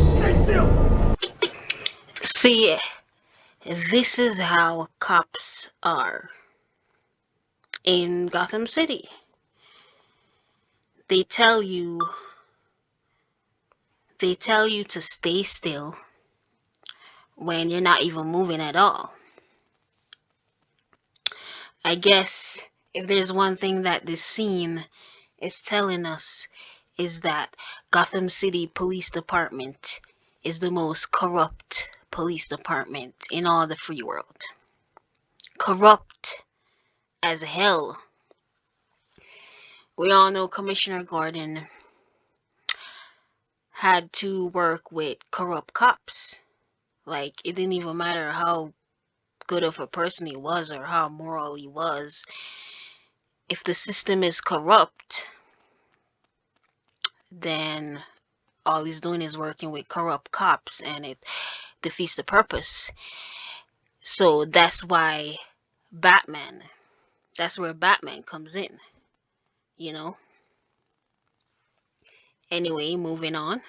Stay still! See, this is how cops are in Gotham City. They tell you they tell you to stay still when you're not even moving at all. I guess if there's one thing that this scene is telling us is that Gotham City Police Department is the most corrupt police department in all the free world. Corrupt as hell. We all know Commissioner Gordon had to work with corrupt cops. Like, it didn't even matter how good of a person he was or how moral he was. If the system is corrupt, then all he's doing is working with corrupt cops and it defeats the purpose. So that's why Batman, that's where Batman comes in, you know? Anyway, moving on.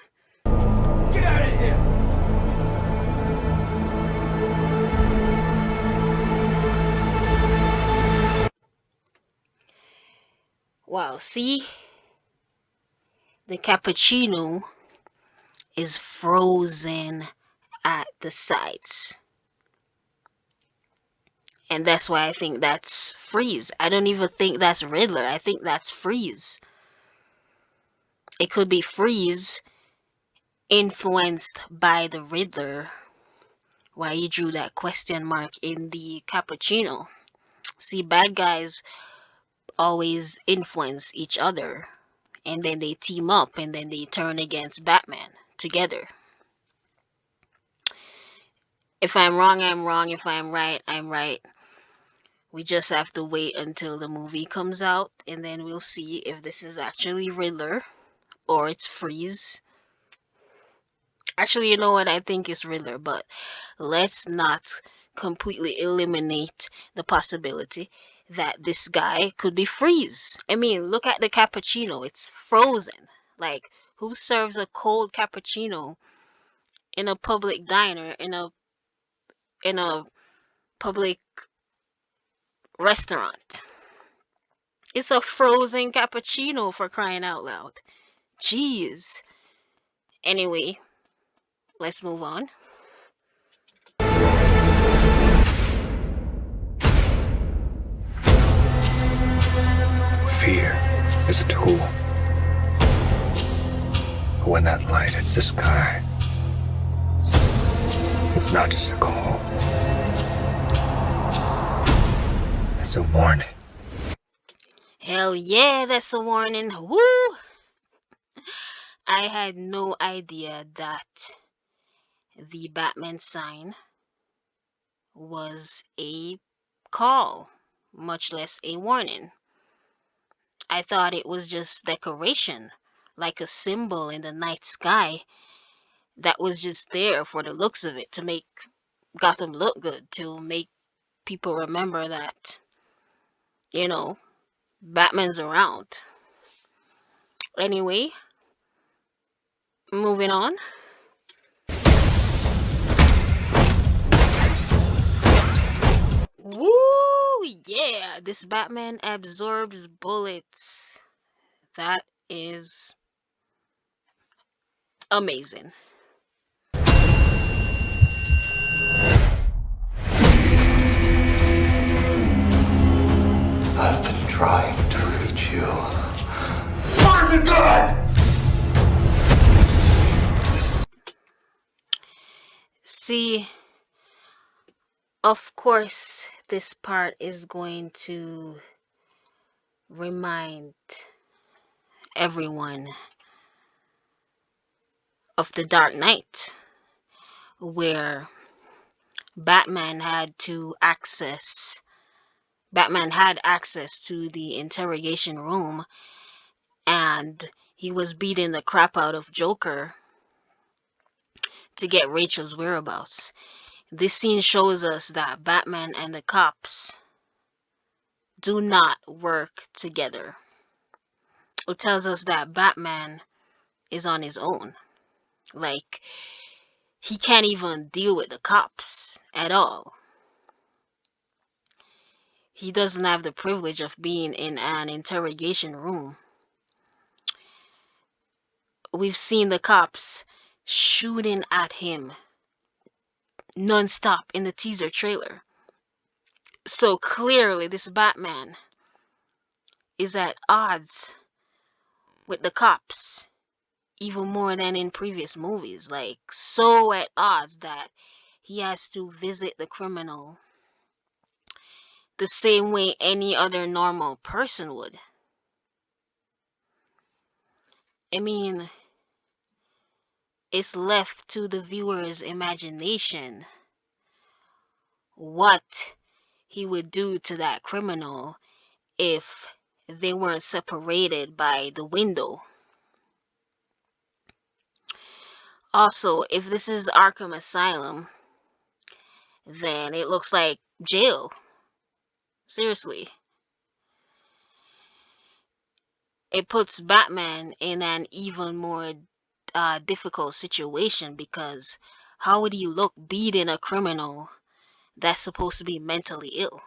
Get out of here! Wow, see? The cappuccino is frozen at the sides. And that's why I think that's Freeze. I don't even think that's Riddler. I think that's Freeze. It could be Freeze influenced by the Riddler. Why he drew that question mark in the cappuccino. See, bad guys always influence each other. And then they team up and then they turn against Batman together. If I'm wrong, I'm wrong. If I'm right, I'm right. We just have to wait until the movie comes out and then we'll see if this is actually Riddler or it's Freeze. Actually, you know what? I think it's Riddler, but let's not completely eliminate the possibility that this guy could be Freeze. I mean, look at the cappuccino. It's frozen. Like, who serves a cold cappuccino in a public diner, in a public restaurant? It's a frozen cappuccino, for crying out loud. Jeez. Anyway, let's move on. Fear is a tool. But when that light hits the sky, it's not just a call. It's a warning. Hell yeah, that's a warning. Woo! I had no idea that the Batman sign was a call, much less a warning. I thought it was just decoration, like a symbol in the night sky that was just there for the looks of it, to make Gotham look good, to make people remember that, you know, Batman's around. Anyway, moving on. Woo! Yeah, this Batman absorbs bullets. That is amazing. I've been trying to reach you. Find the gun! See, of course, this part is going to remind everyone of The Dark Knight, where Batman had access to the interrogation room and he was beating the crap out of Joker to get Rachel's whereabouts. This scene shows us that Batman and the cops do not work together. it tells us that Batman is on his own. Like, he can't even deal with the cops at all. He doesn't have the privilege of being in an interrogation room. We've seen the cops shooting at him non-stop in the teaser trailer. So clearly this Batman is at odds with the cops even more than in previous movies. Like, so at odds that he has to visit the criminal the same way any other normal person would. I mean, it's left to the viewer's imagination what he would do to that criminal if they weren't separated by the window. Also, if this is Arkham Asylum, then it looks like jail. Seriously. It puts Batman in an even more difficult situation, because how would you look beating a criminal that's supposed to be mentally ill?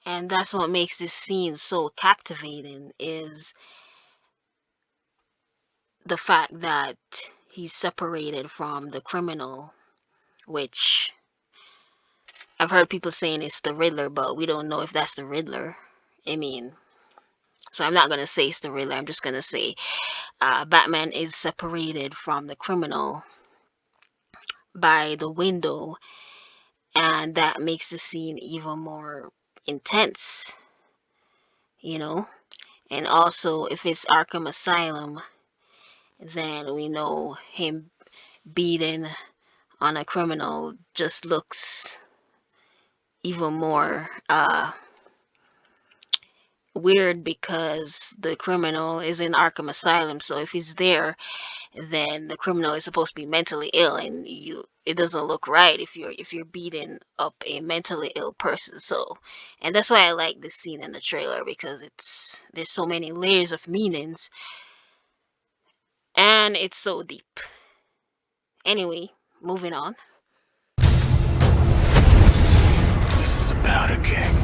And that's what makes this scene so captivating, is the fact that he's separated from the criminal, which I've heard people saying it's the Riddler, but we don't know if that's the Riddler. I mean, so I'm not going to say it's the Riddler. I'm just going to say Batman is separated from the criminal by the window, and that makes the scene even more intense, you know? And also, if it's Arkham Asylum, then we know him beating on a criminal just looks even more weird, because the criminal is in Arkham Asylum. So if he's there, then the criminal is supposed to be mentally ill, and it doesn't look right if you're beating up a mentally ill person. So, and that's why I like this scene in the trailer, because there's so many layers of meanings, and it's so deep. Anyway, moving on. This is a powder keg,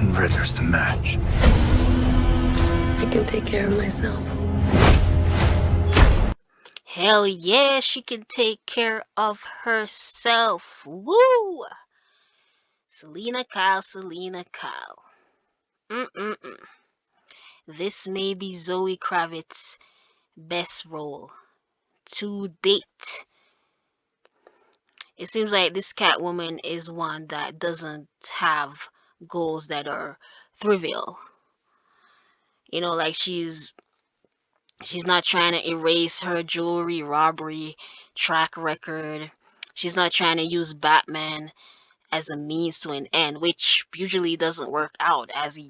and Riddler's the match. I can take care of myself. Hell yeah, she can take care of herself. Woo! Selina Kyle. This may be Zoe Kravitz's best role to date. It seems like this Catwoman is one that doesn't have goals that are trivial. You know, like she's not trying to erase her jewelry robbery track record. She's not trying to use Batman as a means to an end, which usually doesn't work out, as he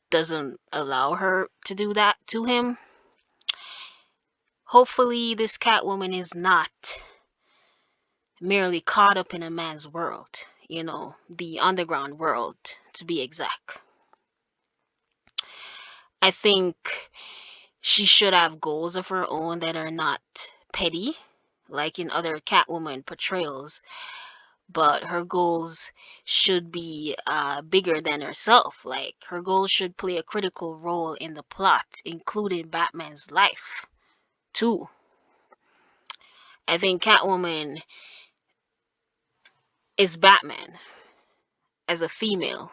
doesn't allow her to do that to him. Hopefully this Catwoman is not merely caught up in a man's world, you know, the underground world to be exact. I think she should have goals of her own that are not petty, like in other Catwoman portrayals, but her goals should be bigger than herself. Like, her goals should play a critical role in the plot, including Batman's life, too. I think Catwoman is Batman as a female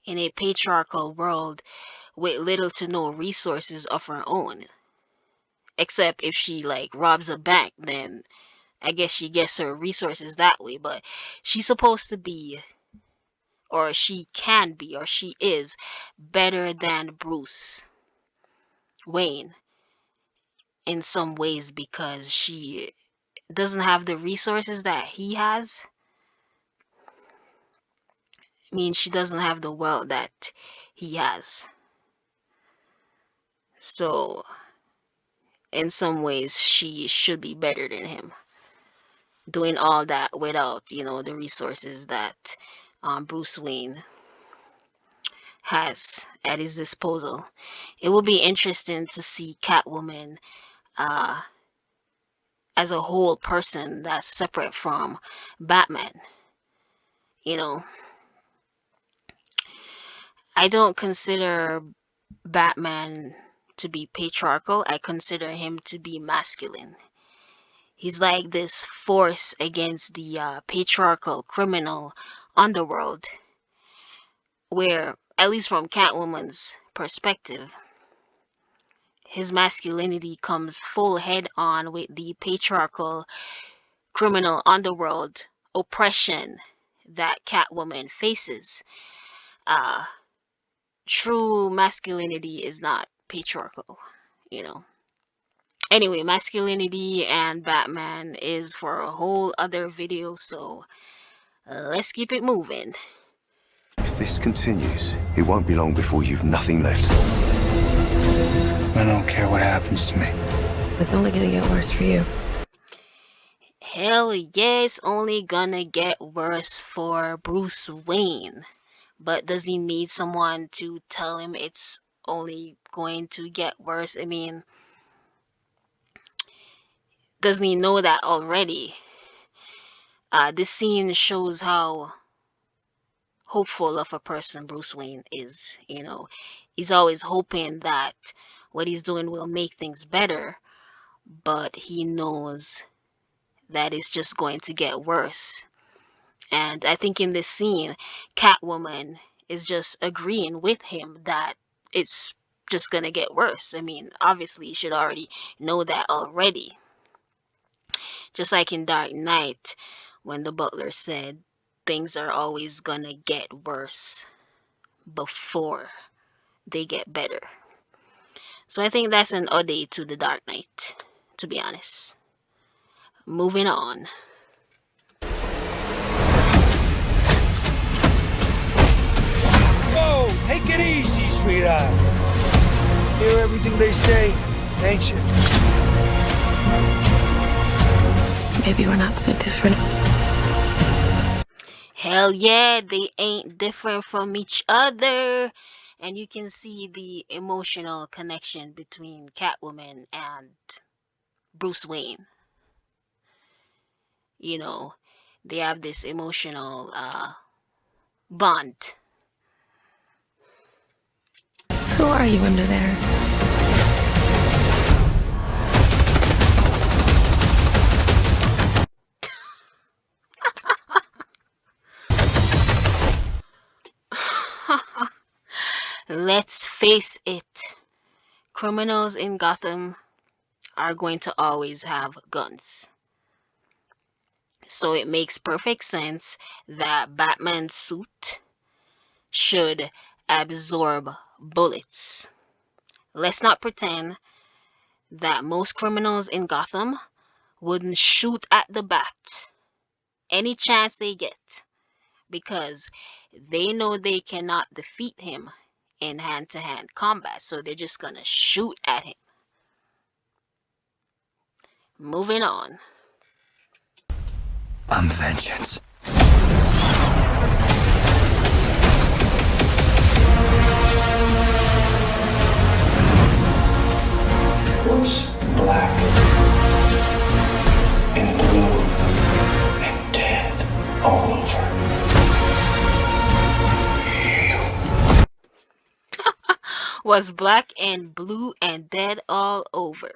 in a patriarchal world with little to no resources of her own. Except if she, like, robs a bank, then I guess she gets her resources that way. But she's supposed to be, or she can be, or she is better than Bruce Wayne in some ways, because she doesn't have the resources that he has. I mean, she doesn't have the wealth that he has. So, in some ways, she should be better than him, doing all that without, you know, the resources that Bruce Wayne has at his disposal. It will be interesting to see Catwoman uh, as a whole person that's separate from Batman. You know, I don't consider Batman to be patriarchal. I consider him to be masculine. He's like this force against the patriarchal criminal underworld, where, at least from Catwoman's perspective, his masculinity comes full head on with the patriarchal criminal underworld oppression that Catwoman faces. Uh, True masculinity is not patriarchal, you know. Anyway, masculinity and Batman is for a whole other video, so let's keep it moving. If this continues, it won't be long before you've nothing left. I don't care what happens to me. It's only gonna get worse for you. Hell yeah, it's only gonna get worse for Bruce Wayne. But does he need someone to tell him it's only going to get worse? I mean, doesn't he know that already? This scene shows how hopeful of a person Bruce Wayne is. You know, he's always hoping that what he's doing will make things better, but he knows that it's just going to get worse. And I think in this scene, Catwoman is just agreeing with him that it's just gonna get worse. I mean, obviously you should already know that already. Just like in Dark Knight, when the butler said things are always gonna get worse before they get better. So I think that's an ode to the Dark Knight, to be honest. Moving on. Whoa, take it easy, sweetheart. Hear everything they say, ain't you? Maybe we're not so different. Hell yeah, they ain't different from each other. And you can see the emotional connection between Catwoman and Bruce Wayne. You know, they have this emotional bond. Who are you under there? Let's face it, criminals in Gotham are going to always have guns. So it makes perfect sense that Batman's suit should absorb bullets. Let's not pretend that most criminals in Gotham wouldn't shoot at the Bat any chance they get, because they know they cannot defeat him in hand-to-hand combat, so they're just gonna shoot at him. Moving on. I'm vengeance. What's black and blue and dead all over? Was black and blue and dead all over.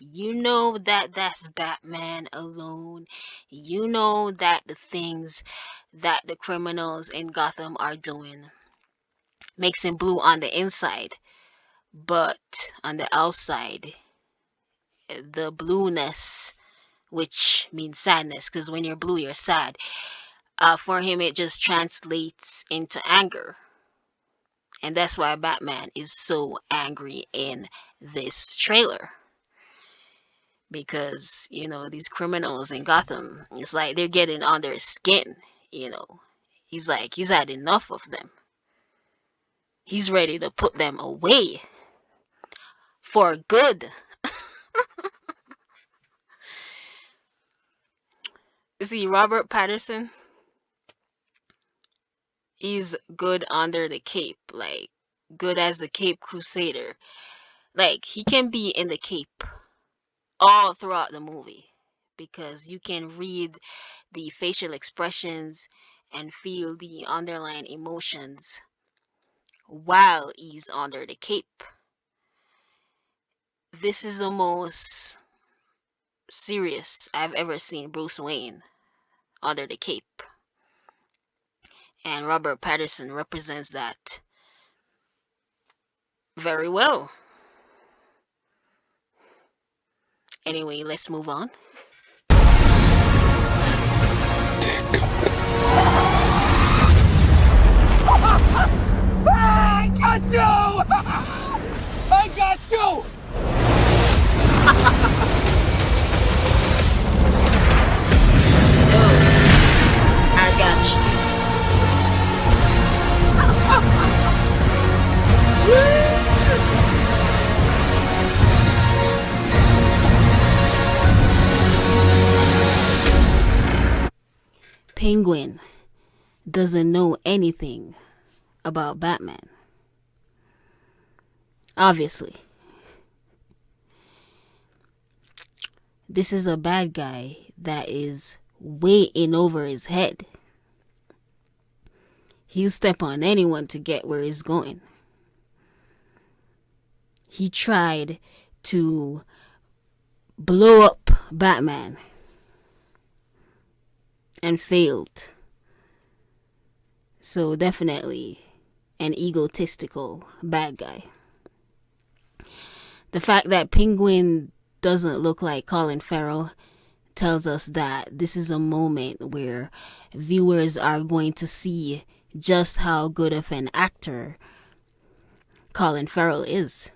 You know that that's Batman alone. You know that the things that the criminals in Gotham are doing makes him blue on the inside, but on the outside, the blueness, which means sadness, because when you're blue, you're sad. For him, it just translates into anger. And that's why Batman is so angry in this trailer. Because, you know, these criminals in Gotham, it's like they're getting on their skin, you know. He's like, he's had enough of them. He's ready to put them away. For good. You see, Robert Pattinson, he's good under the cape. Like, good as the Cape Crusader. Like, he can be in the cape all throughout the movie because you can read the facial expressions and feel the underlying emotions while he's under the cape. This is the most serious I've ever seen Bruce Wayne under the cape. And Robert Pattinson represents that very well. Anyway, let's move on. Dear God. I got you! I got you! I got you. Penguin doesn't know anything about Batman. Obviously. This is a bad guy that is way in over his head. He'll step on anyone to get where he's going. He tried to blow up Batman and failed. So definitely an egotistical bad guy. The fact that Penguin doesn't look like Colin Farrell tells us that this is a moment where viewers are going to see just how good of an actor Colin Farrell is.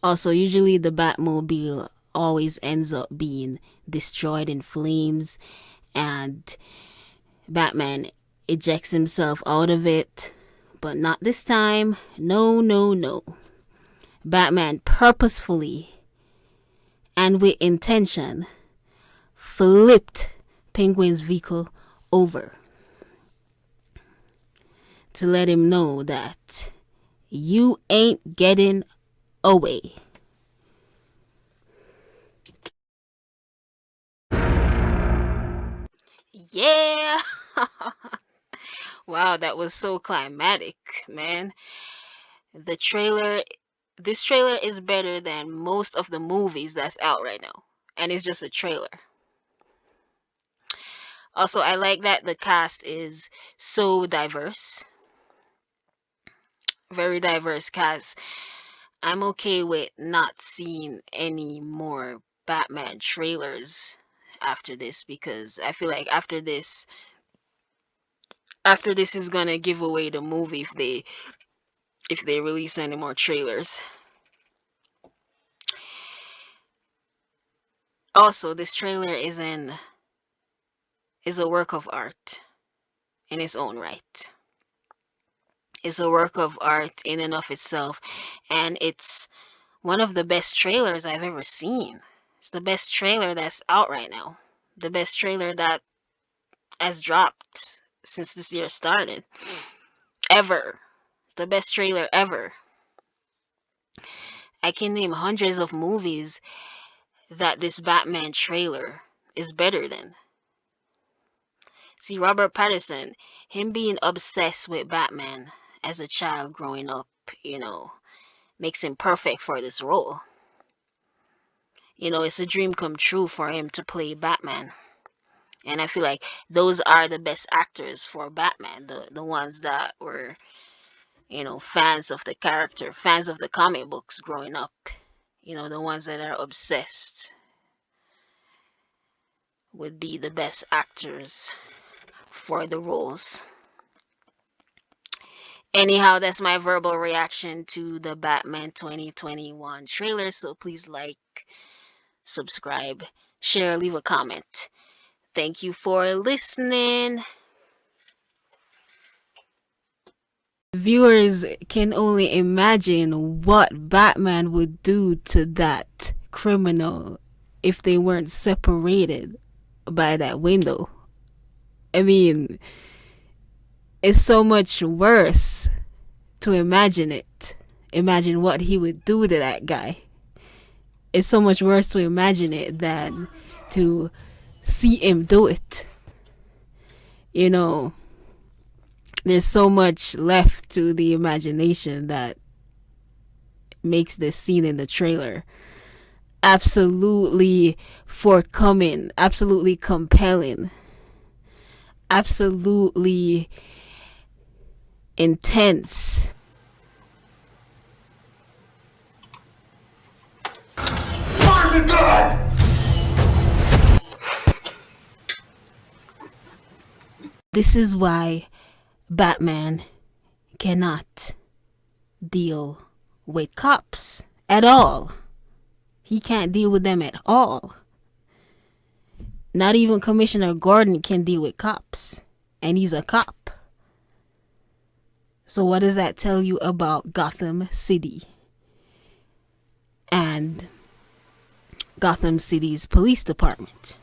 Also, usually the Batmobile always ends up being destroyed in flames and Batman ejects himself out of it, but not this time. No. Batman purposefully and with intention flipped Penguin's vehicle over to let him know that you ain't getting away. Yeah. Wow, that was so climatic, man. This trailer is better than most of the movies that's out right now, and it's just a trailer. Also, I like that the cast is so diverse. Very diverse cast. I'm okay with not seeing any more Batman trailers after this because I feel like after this is gonna give away the movie if they release any more trailers. Also, this trailer is a work of art in its own right. It's a work of art in and of itself, and it's one of the best trailers I've ever seen. It's the best trailer that's out right now. The best trailer that has dropped since this year started. Ever. It's the best trailer ever. I can name hundreds of movies that this Batman trailer is better than. See, Robert Pattinson, him being obsessed with Batman as a child growing up, makes him perfect for this role. It's a dream come true for him to play Batman. And I feel like those are the best actors for Batman, the ones that were, fans of the character, fans of the comic books growing up. The ones that are obsessed would be the best actors for the roles. Anyhow, that's my verbal reaction to the Batman 2021 trailer. So please like, subscribe, share, leave a comment. Thank you for listening. Viewers can only imagine what Batman would do to that criminal if they weren't separated by that window. I mean, It's so much worse to imagine it. Imagine what he would do to that guy. It's so much worse to imagine it than to see him do it. You know, there's so much left to the imagination that makes this scene in the trailer absolutely forthcoming, absolutely compelling, absolutely intense. Find the gun! This is why Batman cannot deal with cops at all. He can't deal with them at all. Not even Commissioner Gordon can deal with cops. And he's a cop. So what does that tell you about Gotham City? And Gotham City's police department?